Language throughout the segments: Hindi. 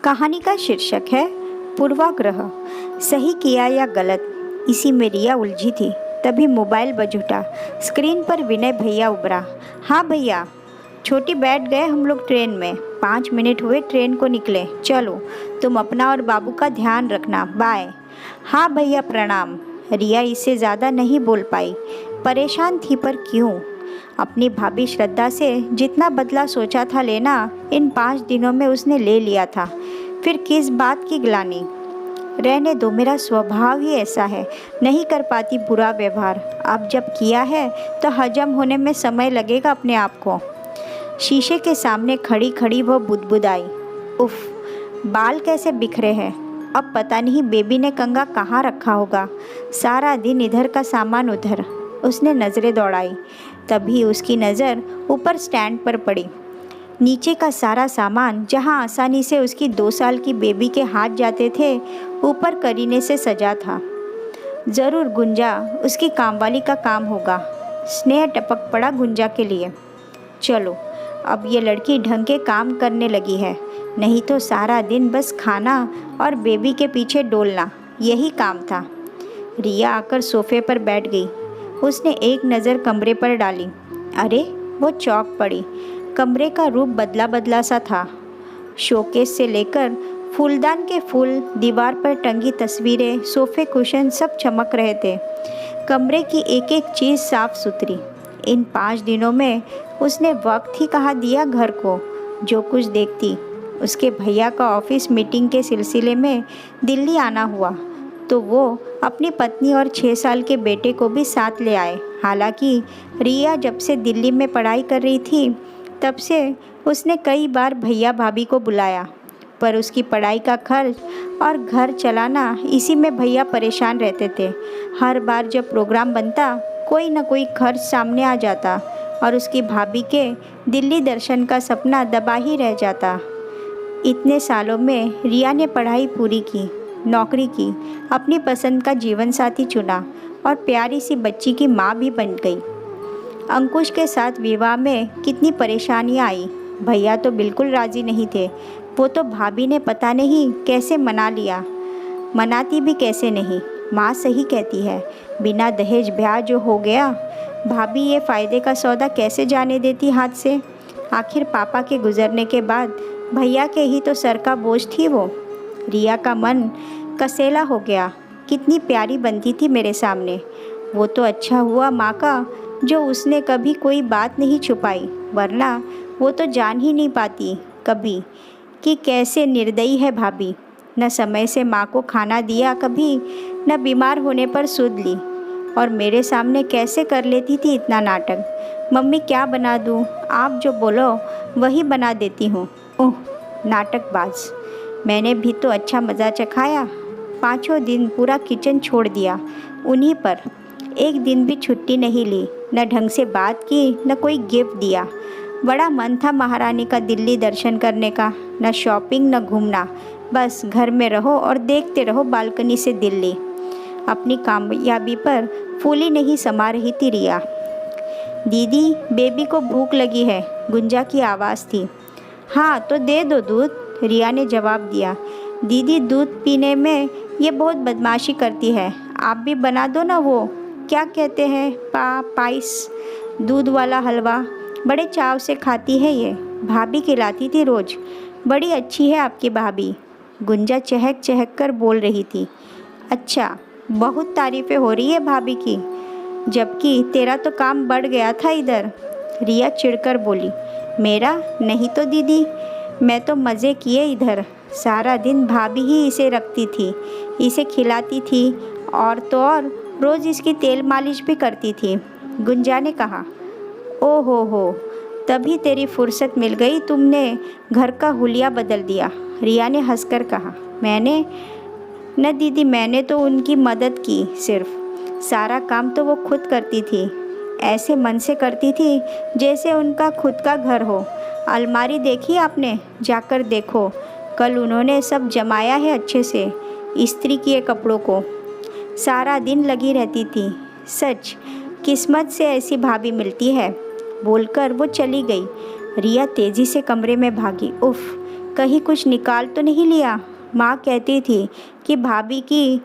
कहानी का शीर्षक है पूर्वाग्रह। सही किया या गलत, इसी में रिया उलझी थी। तभी मोबाइल बज उठा। स्क्रीन पर विनय भैया उभरा। हाँ भैया। छोटी बैठ गए हम लोग ट्रेन में। 5 मिनट हुए ट्रेन को निकले। चलो, तुम अपना और बाबू का ध्यान रखना। बाय। हाँ भैया प्रणाम। रिया इससे ज़्यादा नहीं बोल पाई। परेशान थी पर क्यों? अपनी भाभी श्रद्धा से जितना बदला सोचा था लेना, इन 5 दिनों में उसने ले लिया था। फिर किस बात की ग्लानि? रहने दो, मेरा स्वभाव ही ऐसा है, नहीं कर पाती बुरा व्यवहार। अब जब किया है तो हजम होने में समय लगेगा अपने आप को। शीशे के सामने खड़ी खड़ी वो बुदबुदाई। उफ, बाल कैसे बिखरे हैं। अब पता नहीं बेबी ने कंघा कहाँ रखा होगा। सारा दिन इधर का सामान उधर। उसने नज़रें दौड़ाई। तभी उसकी नज़र ऊपर स्टैंड पर पड़ी। नीचे का सारा सामान, जहां आसानी से उसकी 2 साल की बेबी के हाथ जाते थे, ऊपर करीने से सजा था। ज़रूर गुंजा उसकी कामवाली का काम होगा। स्नेह टपक पड़ा गुंजा के लिए। चलो, अब ये लड़की ढंग के काम करने लगी है, नहीं तो सारा दिन बस खाना और बेबी के पीछे डोलना, यही काम था। रिया आकर सोफे पर बैठ गई। उसने एक नज़र कमरे पर डाली। अरे, वो चौंक पड़ी। कमरे का रूप बदला बदला सा था। शोकेस से लेकर फूलदान के फूल, दीवार पर टंगी तस्वीरें, सोफे कुशन सब चमक रहे थे। कमरे की एक एक चीज़ साफ सुथरी। इन 5 दिनों में उसने वक्त ही कहाँ दिया घर को। जो कुछ देखती। उसके भैया का ऑफिस मीटिंग के सिलसिले में दिल्ली आना हुआ तो वो अपनी पत्नी और 6 साल के बेटे को भी साथ ले आए। हालांकि रिया जब से दिल्ली में पढ़ाई कर रही थी तब से उसने कई बार भैया भाभी को बुलाया, पर उसकी पढ़ाई का खर्च और घर चलाना, इसी में भैया परेशान रहते थे। हर बार जब प्रोग्राम बनता कोई न कोई खर्च सामने आ जाता और उसकी भाभी के दिल्ली दर्शन का सपना दबा ही रह जाता। इतने सालों में रिया ने पढ़ाई पूरी की, नौकरी की, अपनी पसंद का जीवन साथी चुना और प्यारी सी बच्ची की माँ भी बन गई। अंकुश के साथ विवाह में कितनी परेशानियाँ आई। भैया तो बिल्कुल राज़ी नहीं थे। वो तो भाभी ने पता नहीं कैसे मना लिया। मनाती भी कैसे नहीं। माँ सही कहती है, बिना दहेज ब्याह जो हो गया, भाभी ये फ़ायदे का सौदा कैसे जाने देती हाथ से। आखिर पापा के गुजरने के बाद भैया के ही तो सर का बोझ थी वो। रिया का मन कसेला हो गया। कितनी प्यारी बनती थी मेरे सामने। वो तो अच्छा हुआ माँ का जो उसने कभी कोई बात नहीं छुपाई, वरना वो तो जान ही नहीं पाती कभी कि कैसे निर्दयी है भाभी। न समय से माँ को खाना दिया कभी, न बीमार होने पर सुध ली। और मेरे सामने कैसे कर लेती थी इतना नाटक। मम्मी क्या बना दूँ, आप जो बोलो वही बना देती हूँ। ओह, नाटकबाज। मैंने भी तो अच्छा मज़ा चखाया। 5 दिन पूरा किचन छोड़ दिया उन्हीं पर। एक दिन भी छुट्टी नहीं ली, न ढंग से बात की, न कोई गिफ्ट दिया। बड़ा मन था महारानी का दिल्ली दर्शन करने का। न शॉपिंग न घूमना, बस घर में रहो और देखते रहो बालकनी से दिल्ली। अपनी कामयाबी पर फूली नहीं समा रही थी रिया। दीदी, बेबी को भूख लगी है, गुंजा की आवाज़ थी। हाँ तो दे दो दूध, रिया ने जवाब दिया। दीदी दूध पीने में ये बहुत बदमाशी करती है, आप भी बना दो ना वो क्या कहते हैं, पाइस, दूध वाला हलवा। बड़े चाव से खाती है ये, भाभी खिलाती थी रोज़। बड़ी अच्छी है आपकी भाभी, गुंजा चहक चहक कर बोल रही थी। अच्छा, बहुत तारीफ़ें हो रही है भाभी की, जबकि तेरा तो काम बढ़ गया था इधर। रिया चिढ़कर बोली। मेरा नहीं तो दीदी, मैं तो मज़े किए इधर। सारा दिन भाभी ही इसे रखती थी, इसे खिलाती थी और तो और रोज़ इसकी तेल मालिश भी करती थी, गुंजा ने कहा। ओ हो, तभी तेरी फुर्सत मिल गई, तुमने घर का हुलिया बदल दिया, रिया ने हंसकर कहा। मैंने न दीदी, मैंने तो उनकी मदद की सिर्फ। सारा काम तो वो खुद करती थी, ऐसे मन से करती थी जैसे उनका खुद का घर हो। अलमारी देखी आपने, जाकर देखो, कल उन्होंने सब जमाया है अच्छे से, इस्त्री किए कपड़ों को। सारा दिन लगी रहती थी। सच, किस्मत से ऐसी भाभी मिलती है। बोलकर वो चली गई। रिया तेज़ी से कमरे में भागी। उफ, कहीं कुछ निकाल तो नहीं लिया? माँ कहती थी कि भाभी की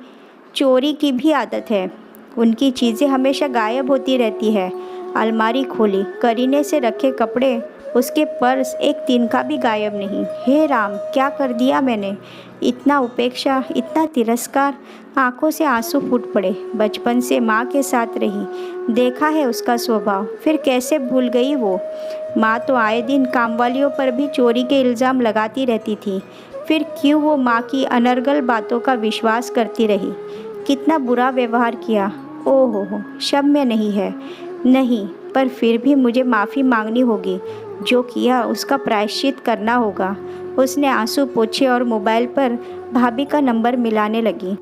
चोरी की भी आदत है। उनकी चीज़ें हमेशा गायब होती रहती है। अलमारी खोली, करीने से रखे कपड़े, उसके पर्स एक तिनका भी गायब नहीं। हे राम, क्या कर दिया मैंने? इतना उपेक्षा, इतना तिरस्कार। आंखों से आंसू फूट पड़े। बचपन से माँ के साथ रही, देखा है उसका स्वभाव, फिर कैसे भूल गई वो। माँ तो आए दिन कामवालियों पर भी चोरी के इल्ज़ाम लगाती रहती थी। फिर क्यों वो माँ की अनर्गल बातों का विश्वास करती रही? कितना बुरा व्यवहार किया। ओहो हो, क्षम्य नहीं है। नहीं, पर फिर भी मुझे माफ़ी मांगनी होगी। जो किया उसका प्रायश्चित करना होगा। उसने आंसू पोंछे और मोबाइल पर भाभी का नंबर मिलाने लगी।